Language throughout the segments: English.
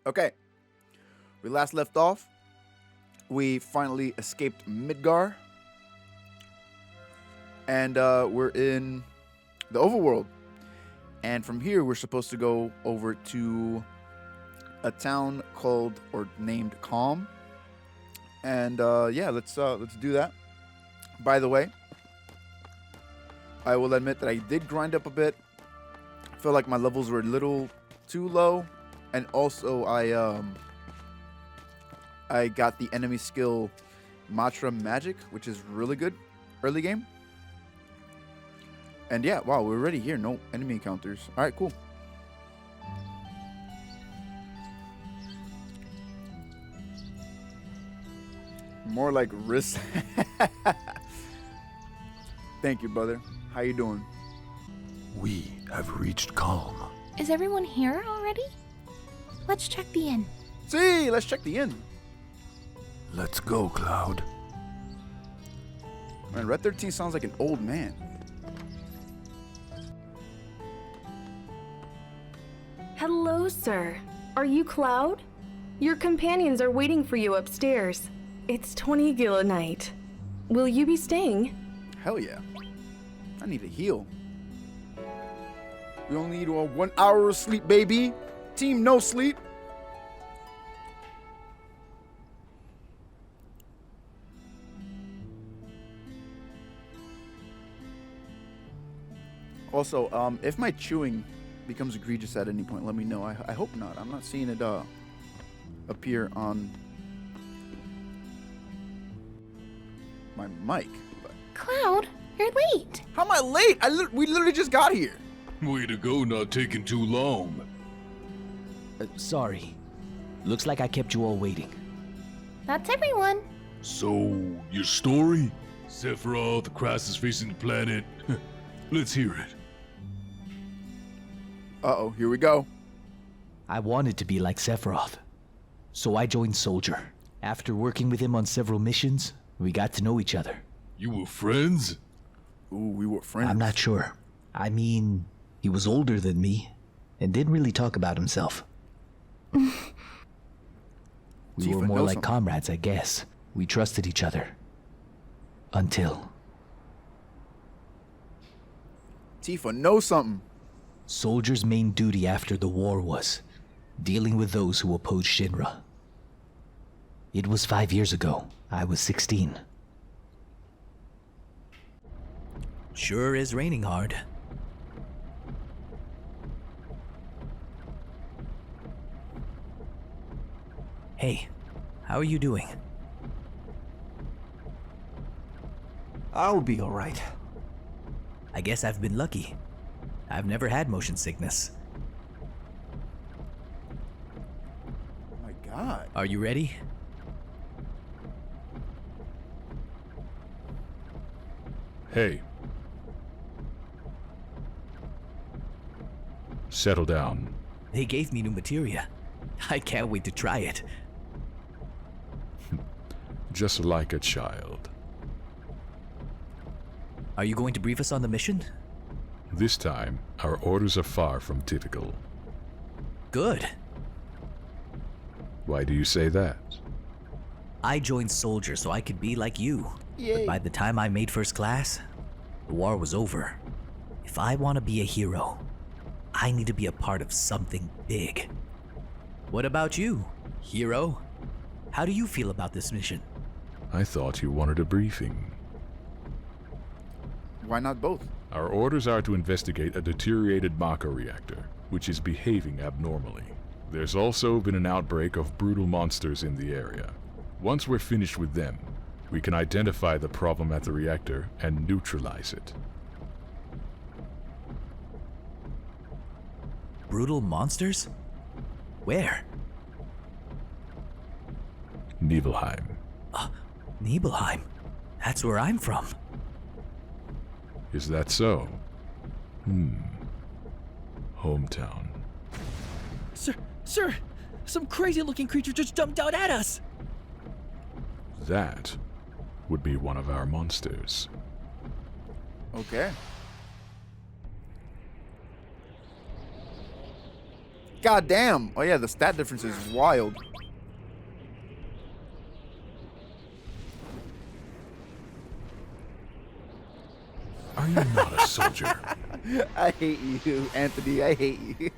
Okay. We last left off. We finally escaped Midgar. And we're in the overworld. And from here, we're supposed to go over to a town called or named Calm. And yeah, let's do that. By the way, I will admit that I did grind up a bit. I feel like my levels were a little too low, and also I got the enemy skill Matra Magic, which is really good early game. And yeah, wow, we're already here. No enemy encounters. All right, cool. More like risk. Thank you, brother. How you doing? We have reached Calm. Is everyone here already? Let's check the inn. See, let's check the inn. Let's go, Cloud. Man, Red 13 sounds like an old man. Hello, sir. Are you Cloud? Your companions are waiting for you upstairs. It's 20 gil a night. Will you be staying? Hell yeah. I need to heal. We only need 1 hour of sleep, baby. Team no sleep. Also, if my chewing becomes egregious at any point, let me know. I hope not. I'm not seeing it appear on my mic. But Cloud, you're late. how am I late? We literally just got here. Way to go, not taking too long. Sorry. Looks like I kept you all waiting. That's everyone. So, your story? Sephiroth, the crisis facing the planet. Let's hear it. Uh-oh, here we go. I wanted to be like Sephiroth. So I joined Soldier. After working with him on several missions, we got to know each other. You were friends? Ooh, we were friends. I'm not sure. I mean, he was older than me and didn't really talk about himself. We Tifa were more knows like something. comrades, I guess. We trusted each other. Until Tifa knows something. Soldier's main duty after the war was dealing with those who opposed Shinra. It was 5 years ago. I was 16. Sure is raining hard. Hey, how are you doing? I'll be alright. I guess I've been lucky. I've never had motion sickness. Oh my god. Are you ready? Hey. Settle down. They gave me new materia. I can't wait to try it. Just like a child. Are you going to brief us on the mission? This time, our orders are far from typical. Good. Why do you say that? I joined Soldier so I could be like you. Yay. But by the time I made first class, the war was over. If I want to be a hero, I need to be a part of something big. What about you, hero? How do you feel about this mission? I thought you wanted a briefing. Why not both? Our orders are to investigate a deteriorated Maka reactor, which is behaving abnormally. There's also been an outbreak of brutal monsters in the area. Once we're finished with them, we can identify the problem at the reactor and neutralize it. Brutal monsters? Where? Nibelheim. Nibelheim. That's where I'm from. Is that so? Hometown. Sir, some crazy-looking creature just jumped out at us. That would be one of our monsters. Okay. God damn. Oh yeah, the stat difference is wild. Are you not a soldier? I hate you, Anthony. I hate you.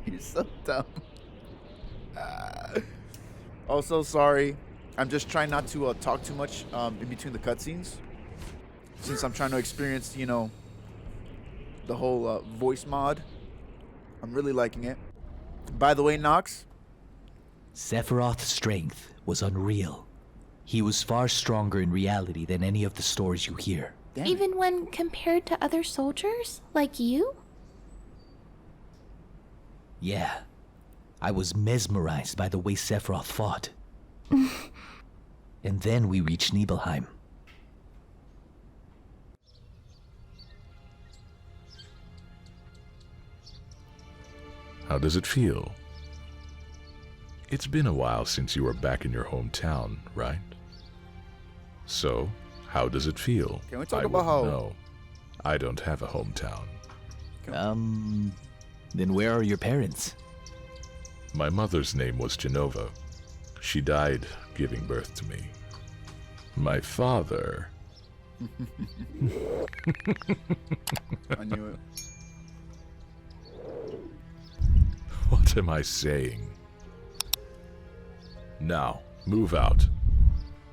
You're so dumb. Also, sorry. I'm just trying not to talk too much in between the cutscenes. Since I'm trying to experience, you know, the whole voice mod. I'm really liking it. By the way, Nox. Sephiroth's strength was unreal. He was far stronger in reality than any of the stories you hear. Damn it. Even when compared to other soldiers, like you? Yeah. I was mesmerized by the way Sephiroth fought. And then we reached Nibelheim. How does it feel? It's been a while since you were back in your hometown, right? So, how does it feel? Can we talk I about wouldn't how- know. I don't have a hometown. Then where are your parents? My mother's name was Genova. She died giving birth to me. My father... I knew it. What am I saying? Now, move out.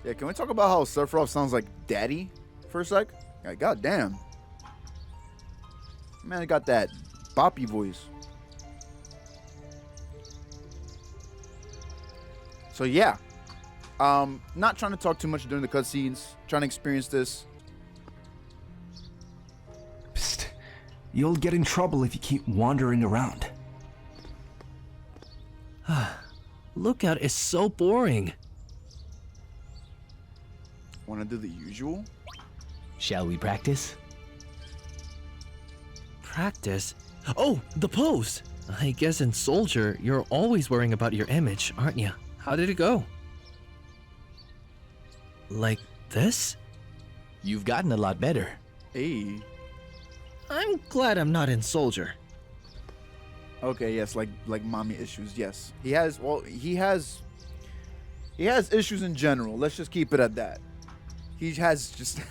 Yeah, can we talk about how Sephiroth sounds like daddy for a sec? Like, God damn. Man, he got that boppy voice. So yeah. Not trying to talk too much during the cutscenes. Trying to experience this. Psst. You'll get in trouble if you keep wandering around. Lookout is so boring. Want to do the usual? Shall we practice? Practice? Oh, the pose! I guess in Soldier, you're always worrying about your image, aren't you? How did it go? Like this? You've gotten a lot better. Hey. I'm glad I'm not in Soldier. Okay, yes, like mommy issues. Yes, he has. Well, he has issues in general. Let's just keep it at that. He has just.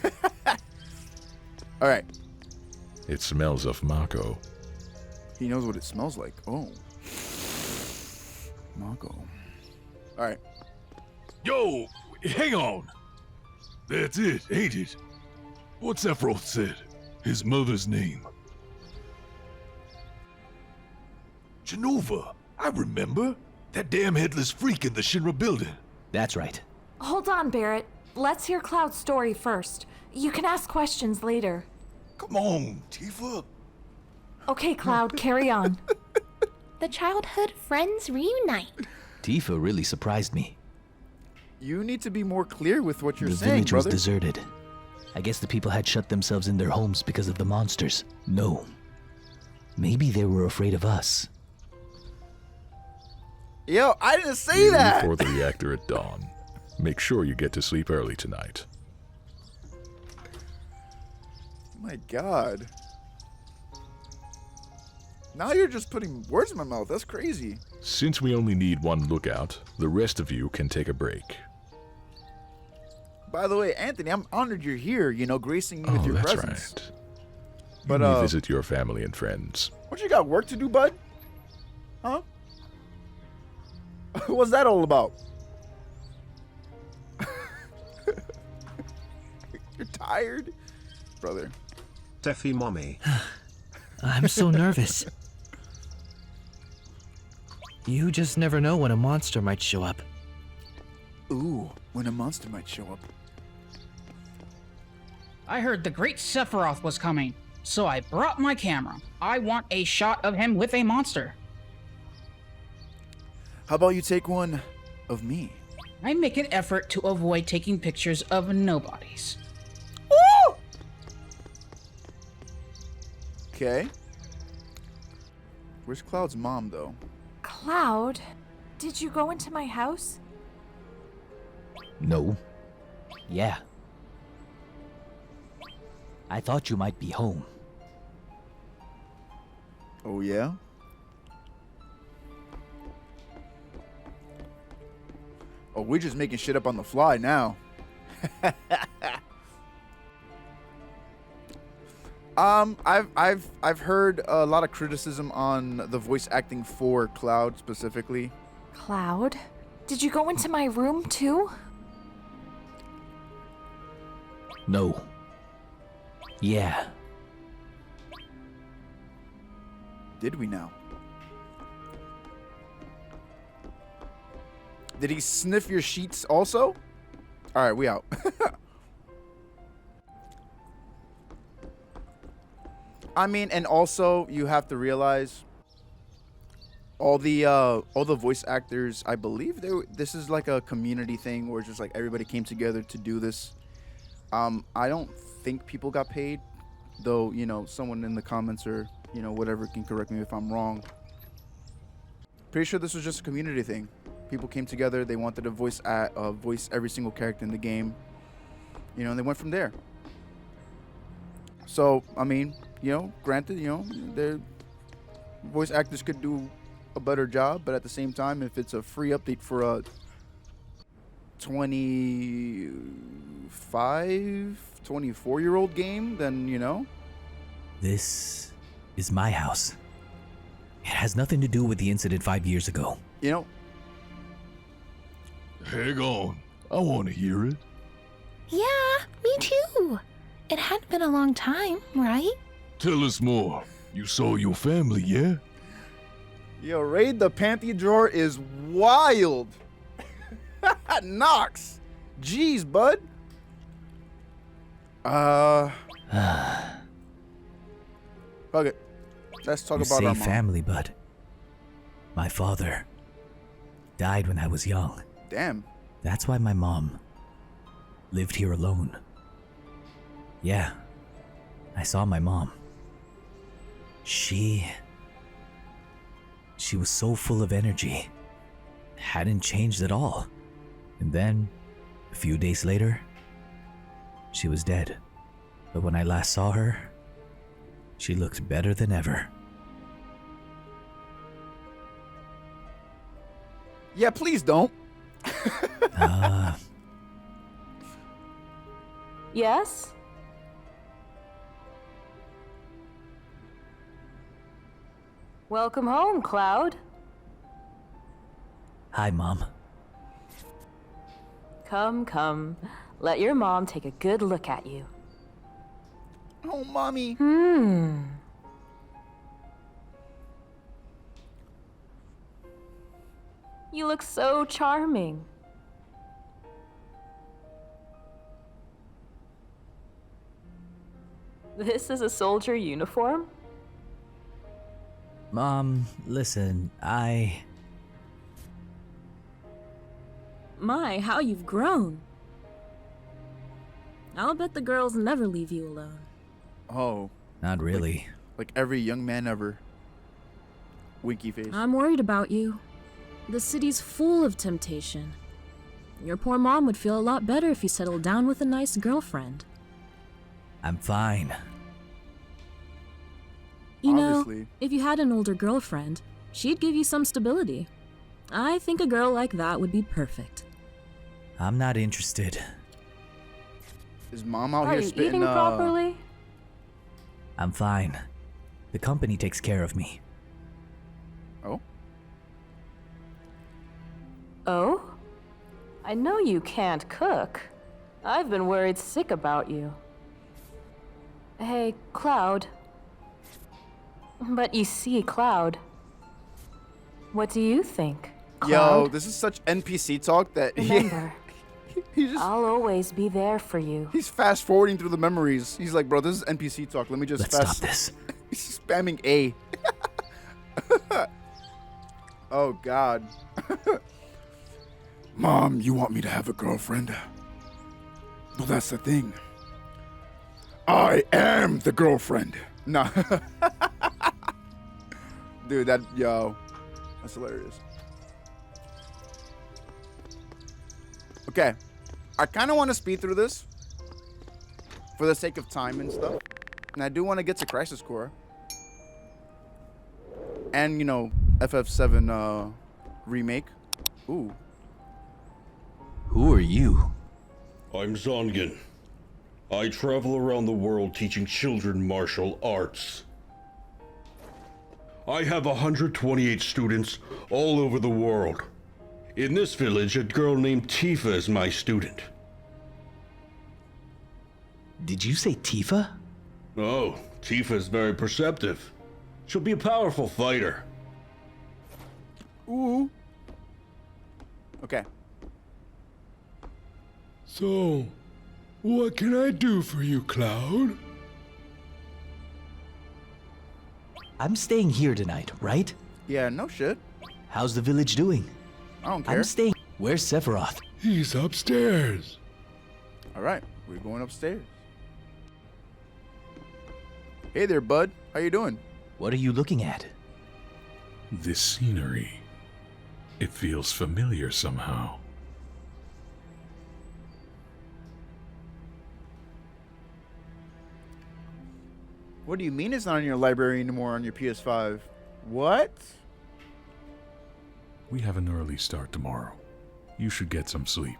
All right. It smells of Mako. He knows what it smells like. Oh, Mako. All right. Yo, hang on. That's it, ain't it? What's Sephiroth said? His mother's name. Genova. I remember. That damn headless freak in the Shinra building. That's right. Hold on, Barrett. Let's hear Cloud's story first. You can ask questions later. Come on, Tifa. Okay, Cloud, carry on. The childhood friends reunite. Tifa really surprised me. You need to be more clear with what you're The saying, village was brother. deserted. I guess the people had shut themselves in their homes because of the monsters. No. Maybe they were afraid of us. Yo, I didn't say Leave that. for the reactor at dawn. Make sure you get to sleep early tonight. My God. Now you're just putting words in my mouth. That's crazy. Since we only need one lookout, the rest of you can take a break. By the way, Anthony, I'm honored you're here. You know, gracing me with your that's presence. right. But You may visit your family and friends. what you got work to do, bud? Huh? What's that all about? You're tired, brother. Steffi mommy. I'm so nervous. You just never know when a monster might show up. Ooh, when a monster might show up. I heard the great Sephiroth was coming, so I brought my camera. I want a shot of him with a monster. How about you take one of me? I make an effort to avoid taking pictures of nobodies. Okay. Where's Cloud's mom, though? Cloud, did you go into my house? No. Yeah. I thought you might be home. Oh, yeah? Oh, we're just making shit up on the fly now. I've heard a lot of criticism on the voice acting for Cloud specifically. Cloud? Did you go into my room too? No. Yeah. Did we now? Did he sniff your sheets also? All right, we out. I mean, and also you have to realize all the voice actors, I believe this is like a community thing where it's just like everybody came together to do this. I don't think people got paid, though, you know, someone in the comments or, you know, whatever can correct me if I'm wrong. Pretty sure this was just a community thing. People came together, they wanted to voice every single character in the game, you know, and they went from there. So, I mean, you know, granted, you know, their voice actors could do a better job, but at the same time, if it's a free update for a 24-year-old game, then, you know. This is my house. It has nothing to do with the incident 5 years ago. You know. Hang on. I want to hear it. Yeah, me too. It hadn't been a long time, right? Tell us more. You saw your family, yeah? Yo, Raid the Panty Drawer is wild. Knox. Jeez, bud. Fuck it. Let's talk You about say our mom. family, but my father died when I was young. Damn. That's why my mom lived here alone. Yeah, I saw my mom. She was so full of energy. Hadn't changed at all. And then, a few days later, she was dead. But when I last saw her, she looked better than ever. Yeah, please don't. Yes? Welcome home, Cloud. Hi, Mom. Come. Let your mom take a good look at you. Oh, mommy. You look so charming. This is a soldier uniform? Mom, listen, My, how you've grown. I'll bet the girls never leave you alone. Oh. Not really. Like every young man ever. Winky face. I'm worried about you. The city's full of temptation. Your poor mom would feel a lot better if you settled down with a nice girlfriend. I'm fine. You Obviously. know, if you had an older girlfriend, she'd give you some stability. I think a girl like that would be perfect. I'm not interested. Is mom out Are here you spitting eating properly? I'm fine. The company takes care of me. Oh? Oh? I know you can't cook. I've been worried sick about you. Hey, Cloud. But you see, Cloud. What do you think, Cloud? Yo, this is such NPC talk that Remember, he just I'll always be there for you. he's fast forwarding through the memories. He's like, bro, this is NPC talk. Let me just Let's fast. stop this. He's spamming A. Oh God. Mom, you want me to have a girlfriend? Well, that's the thing. I am the girlfriend. Nah. Dude, that's hilarious. Okay. I kind of want to speed through this for the sake of time and stuff. And I do want to get to Crisis Core. And, you know, FF7 remake. Ooh. Who are you? I'm Zongen. I travel around the world teaching children martial arts. I have 128 students all over the world. In this village, a girl named Tifa is my student. Did you say Tifa? Oh, Tifa is very perceptive. She'll be a powerful fighter. Ooh. Okay. So, what can I do for you, Cloud? I'm staying here tonight, right? Yeah, no shit. How's the village doing? I don't care. I'm staying. Where's Sephiroth? He's upstairs. All right, we're going upstairs. Hey there, bud. How you doing? What are you looking at? This scenery. It feels familiar somehow. What do you mean it's not in your library anymore on your PS5? What? We have an early start tomorrow. You should get some sleep.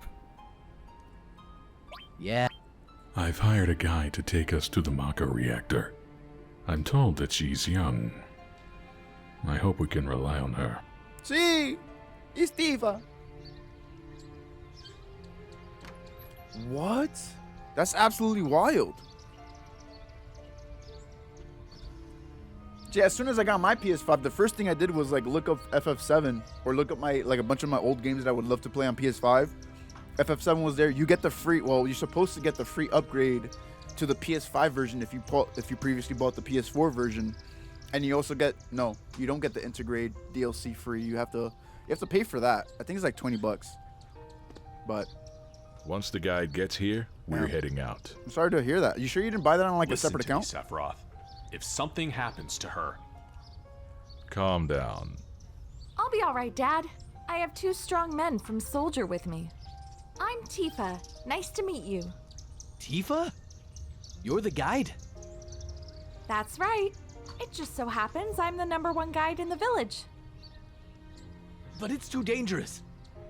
Yeah. I've hired a guy to take us to the Mako reactor. I'm told that she's young. I hope we can rely on her. See? It's Tifa. What? That's absolutely wild. Yeah, as soon as I got my PS5, the first thing I did was like look up FF7 or look up my like a bunch of my old games that I would love to play on PS5. FF7 was there. You get the free. Well, you're supposed to get the free upgrade to the PS5 version if you previously bought the PS4 version, and you also get you don't get the Integrate DLC free. You have to pay for that. I think it's like $20. But once the guide gets here, we're heading out. I'm sorry to hear that. You sure you didn't buy that on like Listen a separate to me, account? Sephiroth. If something happens to her... Calm down. I'll be alright, Dad. I have 2 strong men from Soldier with me. I'm Tifa. Nice to meet you. Tifa? You're the guide? That's right. It just so happens I'm the #1 guide in the village. But it's too dangerous.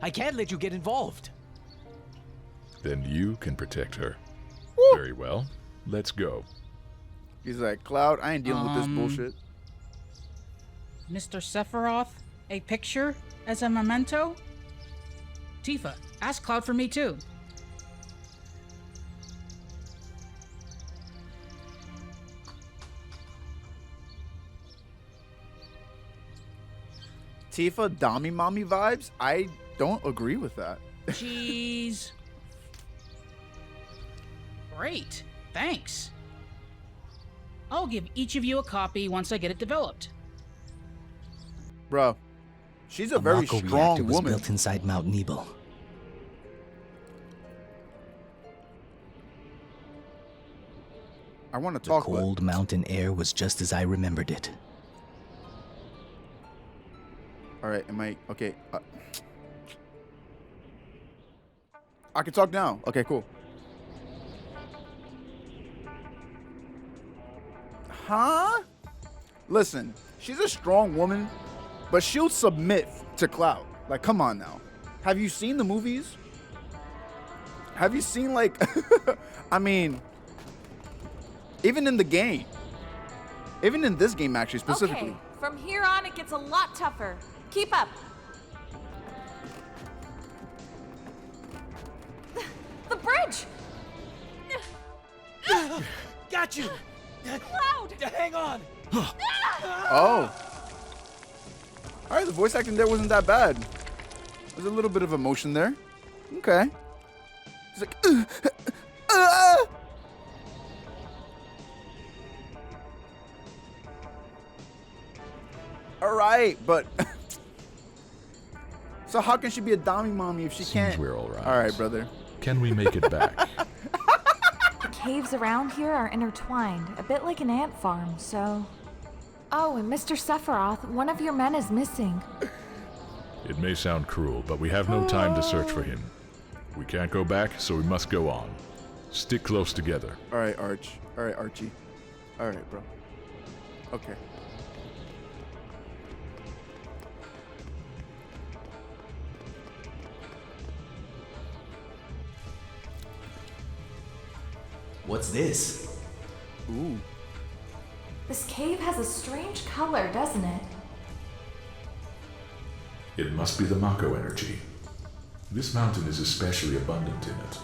I can't let you get involved. Then you can protect her. Woo. Very well. Let's go. He's like, Cloud, I ain't dealing with this bullshit. Mr. Sephiroth, a picture as a memento? Tifa, ask Cloud for me too. Tifa, Dami Mommy vibes? I don't agree with that. Jeez. Great, thanks. I'll give each of you a copy once I get it developed. Bro, she's a very Mako strong reactor was woman. built inside Mount Nebel. I want to The talk. cold mountain air was just as I remembered it. All right, am I okay? I can talk now. Okay, cool. Huh? Listen, she's a strong woman, but she'll submit to Cloud. Like, come on now. Have you seen the movies? Have you seen, like, I mean, even in the game, even in this game, actually, specifically. Okay, from here on, it gets a lot tougher. Keep up. The bridge! Got you! Cloud! Hang on! Oh. All right, the voice acting there wasn't that bad. There's a little bit of emotion there. Okay. He's like, All right, but so how can she be a Dami mommy if she Seems can't? we're all right. All right, brother. Can we make it back? The caves around here are intertwined, a bit like an ant farm, so... Oh, and Mr. Sephiroth, one of your men is missing. It may sound cruel, but we have no time to search for him. We can't go back, so we must go on. Stick close together. All right, Arch. All right, Archie. All right, bro. Okay. What's this? Ooh. This cave has a strange color, doesn't it? It must be the Mako energy. This mountain is especially abundant in it.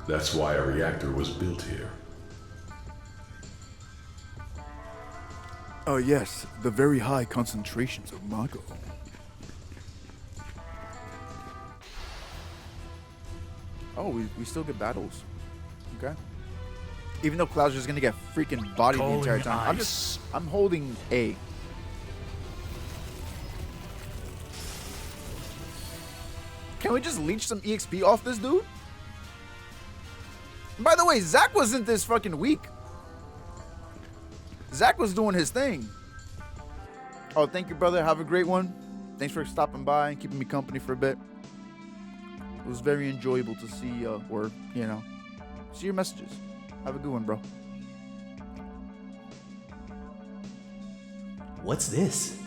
That's why a reactor was built here. Oh yes, the very high concentrations of Mako. Oh, we still get battles. Okay. Even though Cloud's just gonna get freaking bodied the entire time. I'm holding A. Can we just leech some EXP off this dude? By the way, Zach wasn't this fucking weak. Zach was doing his thing. Oh, thank you, brother. Have a great one. Thanks for stopping by and keeping me company for a bit. It was very enjoyable to see, see your messages. Have a good one, bro. What's this?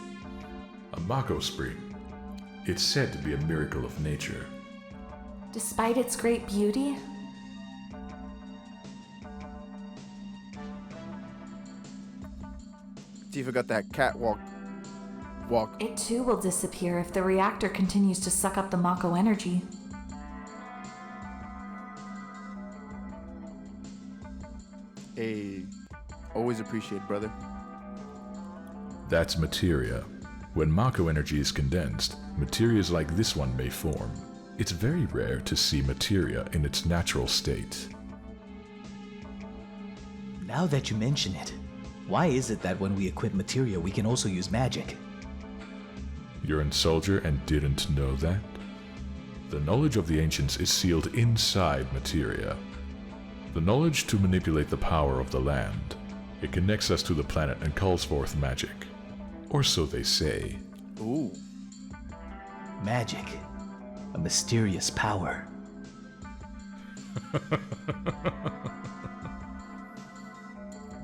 A Mako spring. It's said to be a miracle of nature. Despite its great beauty, Tifa got that catwalk. It too will disappear if the reactor continues to suck up the Mako energy. Hey, always appreciate, brother. That's materia. When Mako energy is condensed, materias like this one may form. It's very rare to see materia in its natural state. Now that you mention it, why is it that when we equip materia we can also use magic? You're a soldier and didn't know that? The knowledge of the ancients is sealed inside materia. The knowledge to manipulate the power of the land. It connects us to the planet and calls forth magic. Or so they say. Ooh. Magic. A mysterious power.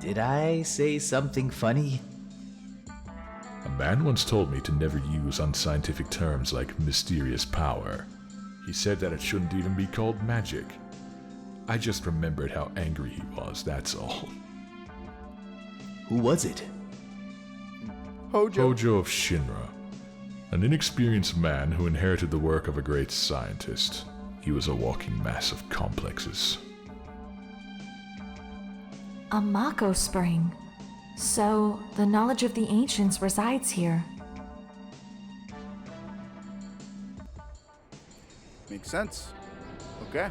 Did I say something funny? A man once told me to never use unscientific terms like mysterious power. He said that it shouldn't even be called magic. I just remembered how angry he was, that's all. Who was it? Hojo of Shinra. An inexperienced man who inherited the work of a great scientist. He was a walking mass of complexes. A Mako spring. So, the knowledge of the ancients resides here. Makes sense. Okay.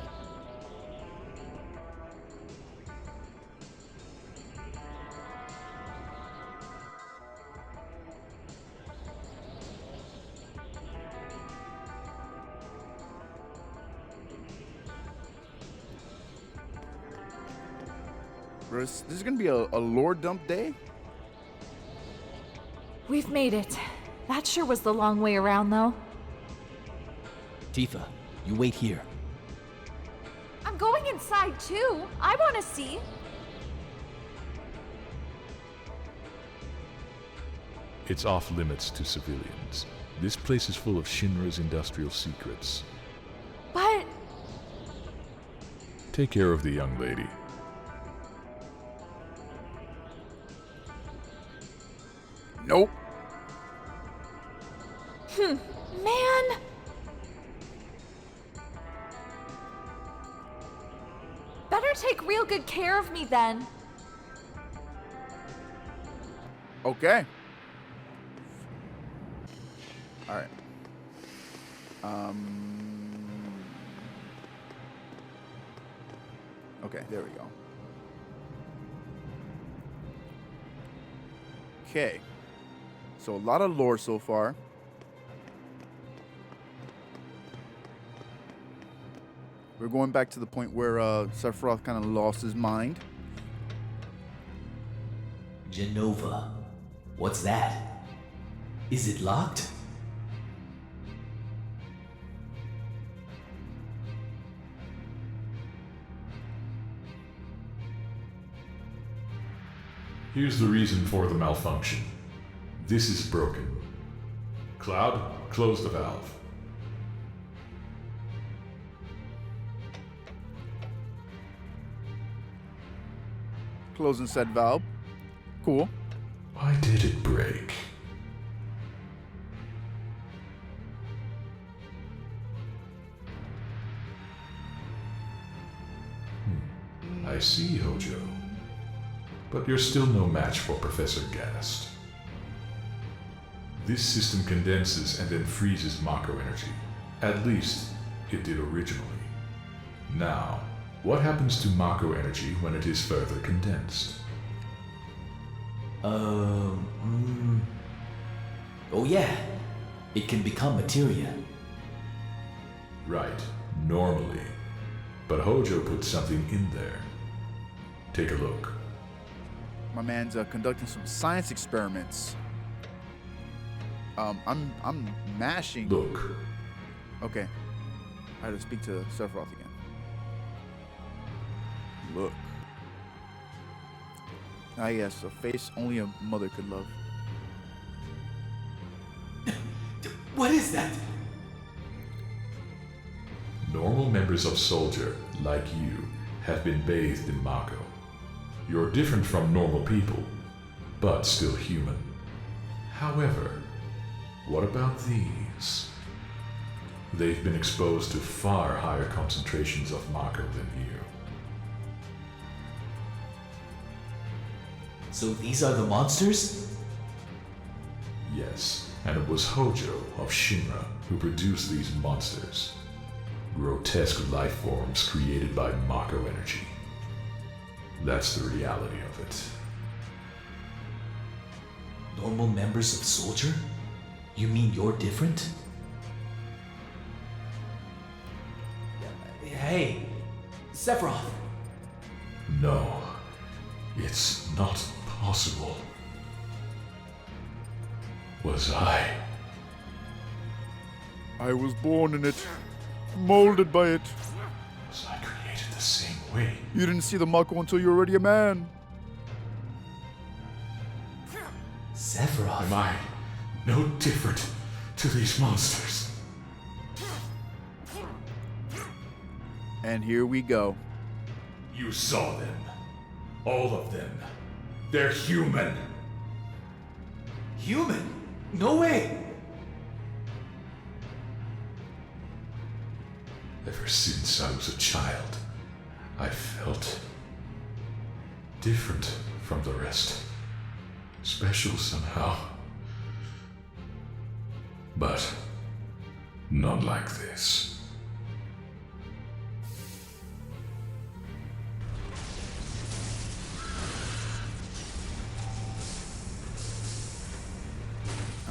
This is gonna be a lore dump day? We've made it. That sure was the long way around, though. Tifa, you wait here. I'm going inside, too. I want to see. It's off limits to civilians. This place is full of Shinra's industrial secrets. But... Take care of the young lady. Nope. Man. Better take real good care of me then. Okay. All right. Okay, there we go. Okay. So a lot of lore so far. We're going back to the point where Sephiroth kind of lost his mind. Genova. What's that? Is it locked? Here's the reason for the malfunction. This is broken. Cloud, close the valve. Closing said valve. Cool. Why did it break? I see, Hojo. But you're still no match for Professor Gast. This system condenses and then freezes Mako energy. At least, it did originally. Now, what happens to Mako energy when it is further condensed? Oh yeah, it can become materia. Right, normally. But Hojo put something in there. Take a look. My man's conducting some science experiments. I'm mashing. Look. Okay. I had to speak to Sephiroth again. Look. Ah yes, a face only a mother could love. What is that? Normal members of Soldier, like you, have been bathed in Mako. You're different from normal people, but still human. However, what about these? They've been exposed to far higher concentrations of Mako than you. So these are the monsters? Yes, and it was Hojo of Shinra who produced these monsters. Grotesque life forms created by Mako energy. That's the reality of it. Normal members of Soldier? You mean you're different? Hey, Sephiroth! No, it's not possible. Was I was born in it, molded by it. Was I created the same way? You didn't see the Mako until you were already a man. Sephiroth. Am I no different to these monsters? And here we go. You saw them. All of them. They're human. Human? No way! Ever since I was a child, I felt different from the rest. Special somehow. But not like this.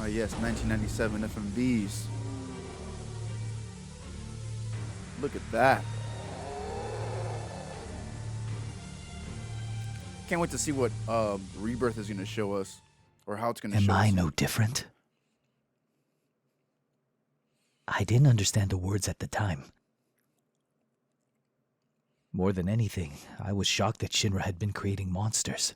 Oh yes, 1997 FMVs. Look at that. Can't wait to see what Rebirth is going to show us, or how it's going to show us. Am I no different? I didn't understand the words at the time. More than anything, I was shocked that Shinra had been creating monsters.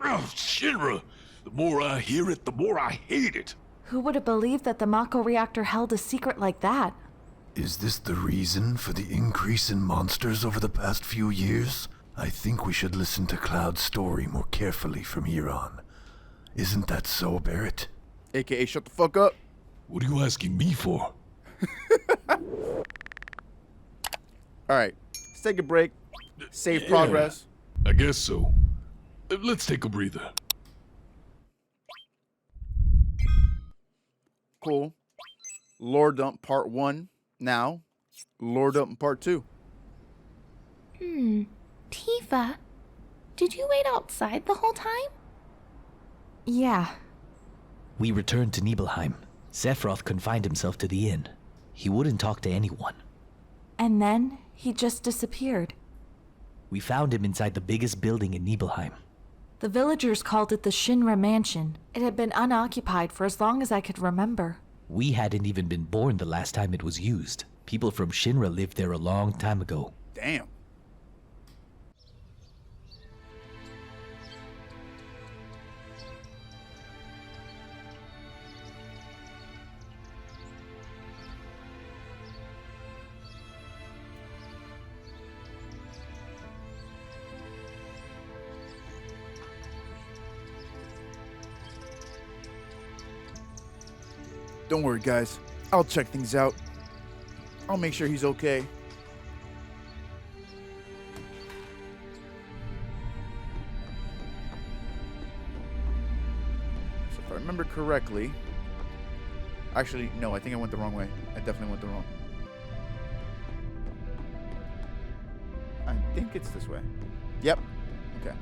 Oh, Shinra! The more I hear it, the more I hate it. Who would have believed that the Mako reactor held a secret like that? Is this the reason for the increase in monsters over the past few years? I think we should listen to Cloud's story more carefully from here on. Isn't that so, Barrett? AKA shut the fuck up. What are you asking me for? Alright, let's take a break. Save progress. I guess so. Let's take a breather. Cool. Lore Dump Part 1 now. Lore Dump Part 2. Tifa, did you wait outside the whole time? Yeah. We returned to Nibelheim. Sephiroth confined himself to the inn. He wouldn't talk to anyone. And then he just disappeared. We found him inside the biggest building in Nibelheim. The villagers called it the Shinra Mansion. It had been unoccupied for as long as I could remember. We hadn't even been born the last time it was used. People from Shinra lived there a long time ago. Damn. Don't worry, guys. I'll check things out. I'll make sure he's okay. So if I remember correctly... Actually, no, I think I went the wrong way. I definitely went the wrong. I think it's this way. Yep. Okay.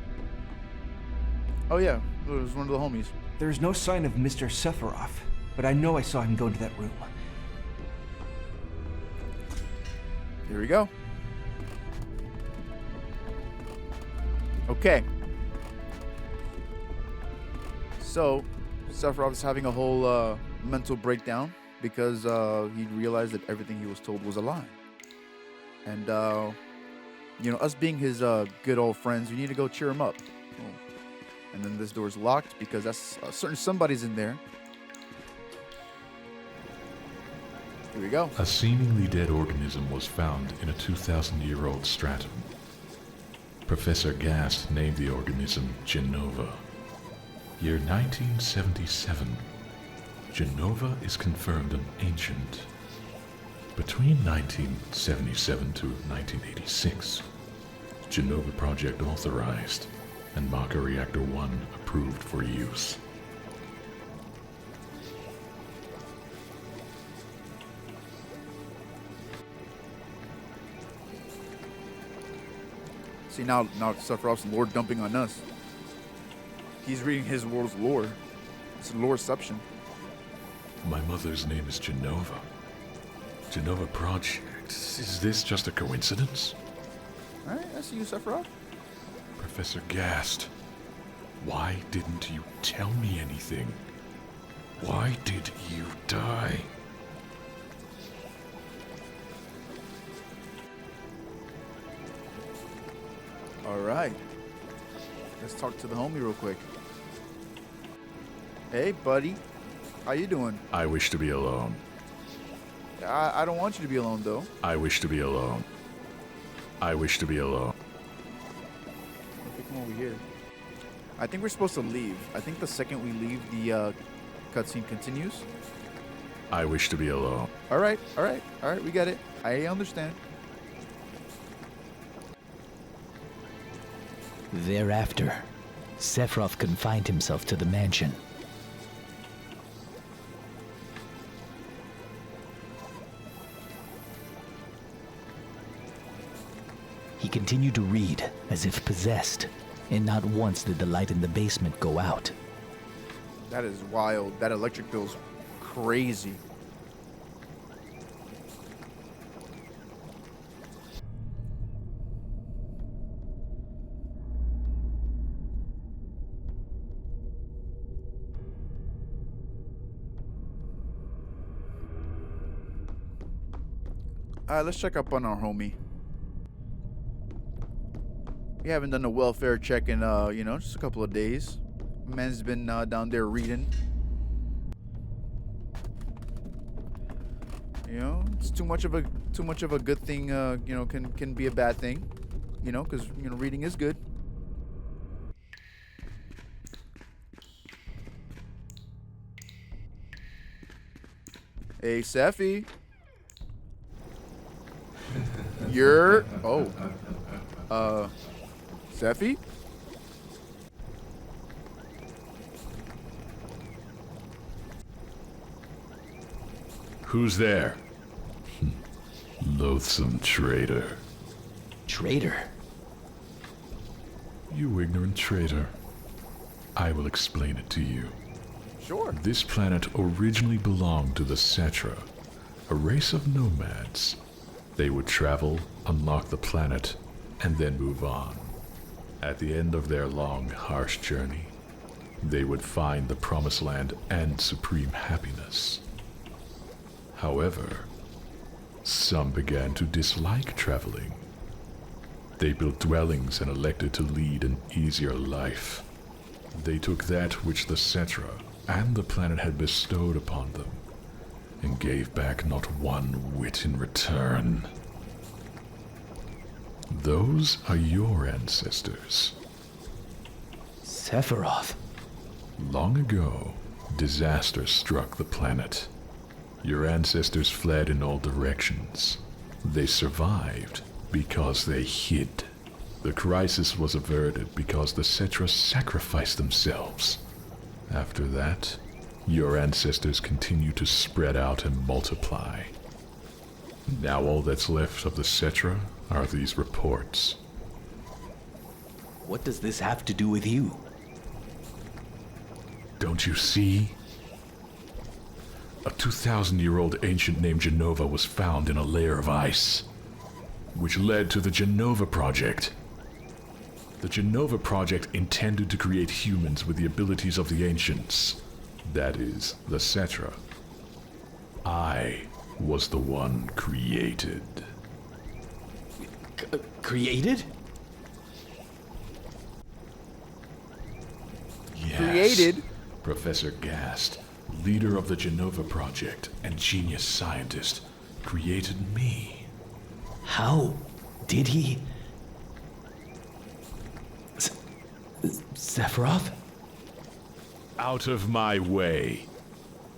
Oh yeah, it was one of the homies. There's no sign of Mr. Sephiroth, but I know I saw him go into that room. Here we go. Okay. So, Sephiroth is having a whole mental breakdown because he realized that everything he was told was a lie. And, you know, us being his good old friends, we need to go cheer him up. And then this door's locked because that's certain somebody's in there. Here we go. A seemingly dead organism was found in a 2,000-year-old stratum. Professor Gast named the organism Genova. Year 1977. Genova is confirmed an ancient. Between 1977 to 1986, Genova Project authorized and Maka Reactor 1 approved for use. See, now Sephiroth's lore dumping on us. He's reading his world's lore. It's loreception. My mother's name is Genova. Genova Project. Is this just a coincidence? Alright, I see you, Sephiroth. Professor Gast, why didn't you tell me anything? Why did you die? Alright. Let's talk to the homie real quick. Hey, buddy. How you doing? I wish to be alone. I don't want you to be alone, though. I wish to be alone. I wish to be alone. Okay, come over here. I think we're supposed to leave. I think the second we leave, the cutscene continues. I wish to be alone. Alright, we get it. I understand. Thereafter, Sephiroth confined himself to the mansion. He continued to read as if possessed, and not once did the light in the basement go out. That is wild. That electric bill's crazy. Let's check up on our homie. We haven't done a welfare check in, you know, just a couple of days. Man's been down there reading. You know, it's too much of a good thing. You know, can be a bad thing. You know, because you know reading is good. Hey, Sephi. You're... Oh. Sephi? Who's there? Loathsome traitor. Traitor? You ignorant traitor. I will explain it to you. Sure. This planet originally belonged to the Cetra, a race of nomads. They would travel, unlock the planet, and then move on. At the end of their long, harsh journey, they would find the Promised Land and supreme happiness. However, some began to dislike traveling. They built dwellings and elected to lead an easier life. They took that which the Cetra and the planet had bestowed upon them, and gave back not one whit in return. Those are your ancestors. Sephiroth. Long ago, disaster struck the planet. Your ancestors fled in all directions. They survived because they hid. The crisis was averted because the Cetra sacrificed themselves. After that, your ancestors continue to spread out and multiply. Now all that's left of the Cetra are these reports. What does this have to do with you? Don't you see? A 2,000-year-old ancient named Genova was found in a layer of ice, which led to the Genova Project. The Genova Project intended to create humans with the abilities of the ancients. That is, the Cetra. I was the one created. Created? Yes. Created? Professor Gast, leader of the Genova Project and genius scientist, created me. How did he? Sephiroth? Out of my way.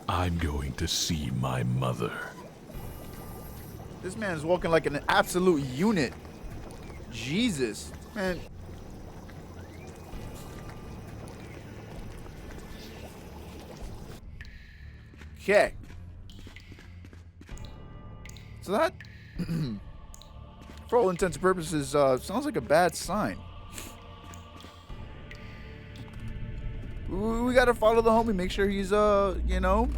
I'm going to see my mother. This man's walking like an absolute unit. Jesus, man. Okay. So that, for all intents and purposes, sounds like a bad sign. We gotta follow the homie, make sure he's, you know,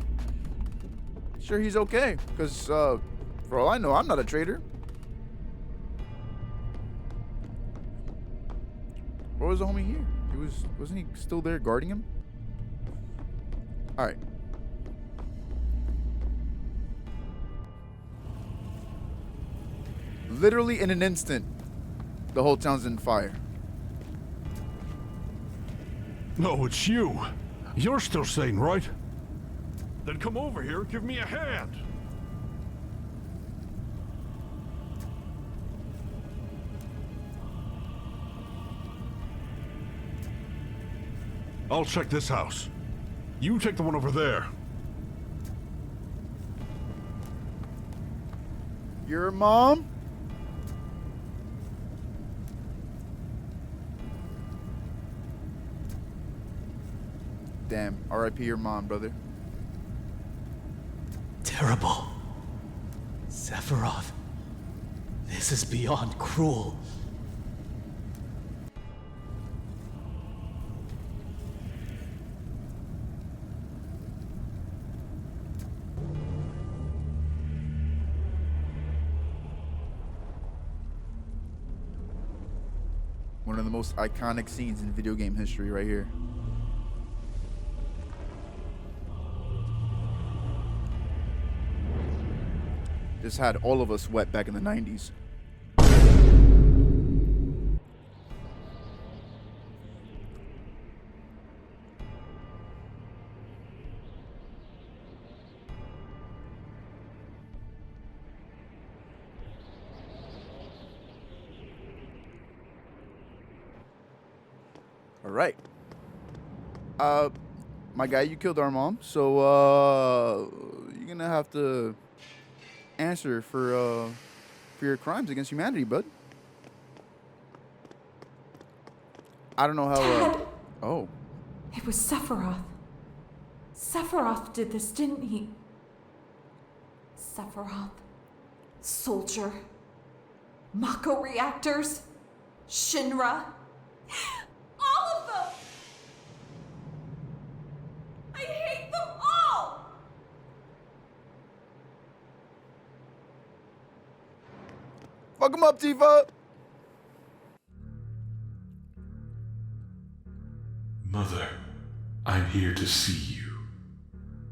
sure he's okay. Because, for all I know, I'm not a traitor. Where was the homie here? Wasn't he still there guarding him? All right. Literally in an instant, the whole town's in fire. No, it's you. You're still sane, right? Then come over here and give me a hand. I'll check this house. You take the one over there. Your mom? Damn, R.I.P. your mom, brother. Terrible. Sephiroth. This is beyond cruel. One of the most iconic scenes in video game history right here. This had all of us wet back in the 90s. All right. My guy, you killed our mom, so you're gonna have to answer for your crimes against humanity, bud. I don't know how. Dad! Oh. It was Sephiroth. Sephiroth did this, didn't he? Sephiroth. Soldier. Mako reactors. Shinra. All of them! I hate them all! Fuck him up, Tifa! Mother, I'm here to see you.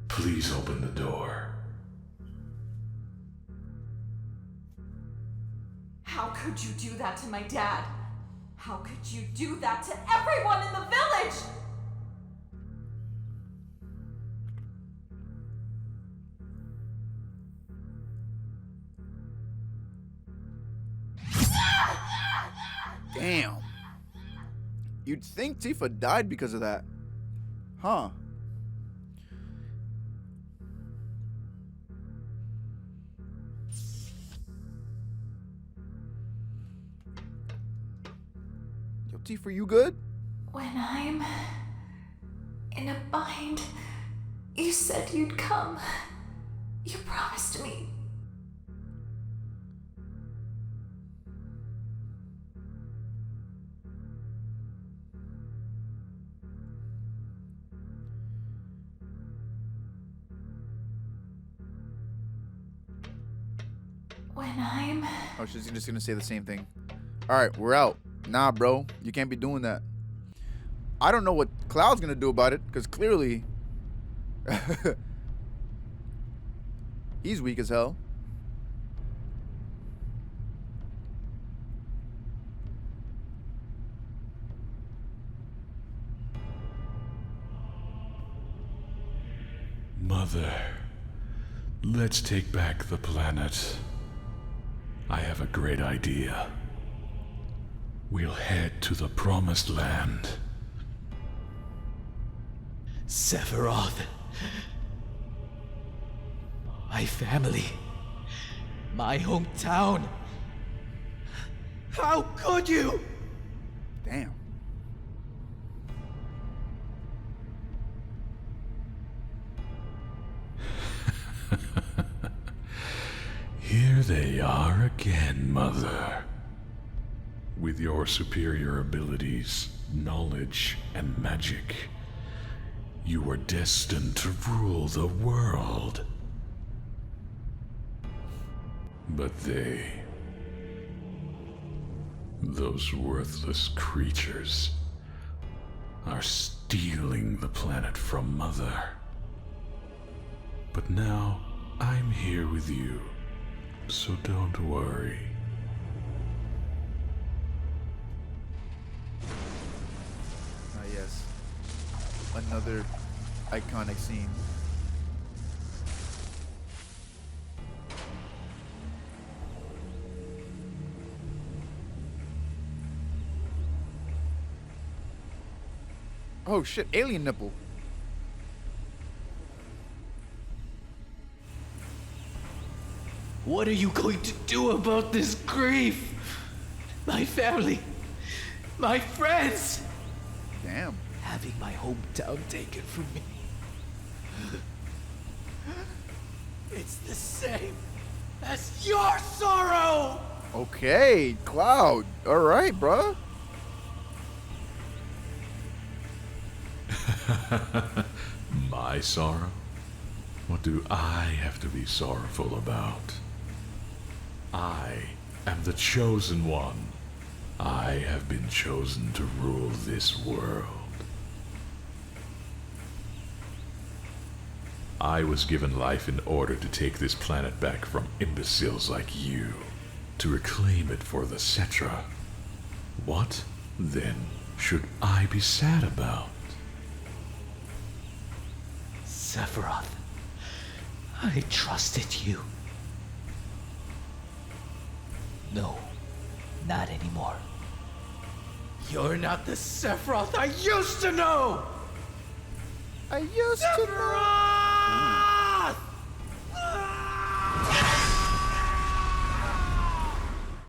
Please open the door. How could you do that to my dad? How could you do that to everyone in the village? Damn. You'd think Tifa died because of that. Huh. Tifa, you good? When I'm in a bind, you said you'd come. You promised me. When I'm... Oh, she's just gonna say the same thing. All right, we're out. Nah, bro, you can't be doing that. I don't know what Cloud's gonna do about it, because clearly he's weak as hell. Mother, let's take back the planet. I have a great idea. We'll head to the Promised Land. Sephiroth. My family. My hometown. How could you? Damn. Here they are again, Mother. With your superior abilities, knowledge, and magic, you were destined to rule the world. But those worthless creatures, are stealing the planet from Mother. But now, I'm here with you. So don't worry. Ah, yes. Another iconic scene. Oh shit, alien nipple. What are you going to do about this grief? My family, my friends. Damn. Having my hometown taken from me. It's the same as your sorrow. Okay, Cloud. All right, bruh. My sorrow? What do I have to be sorrowful about? I am the chosen one. I have been chosen to rule this world. I was given life in order to take this planet back from imbeciles like you, to reclaim it for the Cetra. What, then, should I be sad about? Sephiroth, I trusted you. No, not anymore. You're not the Sephiroth I used to know! I used to know.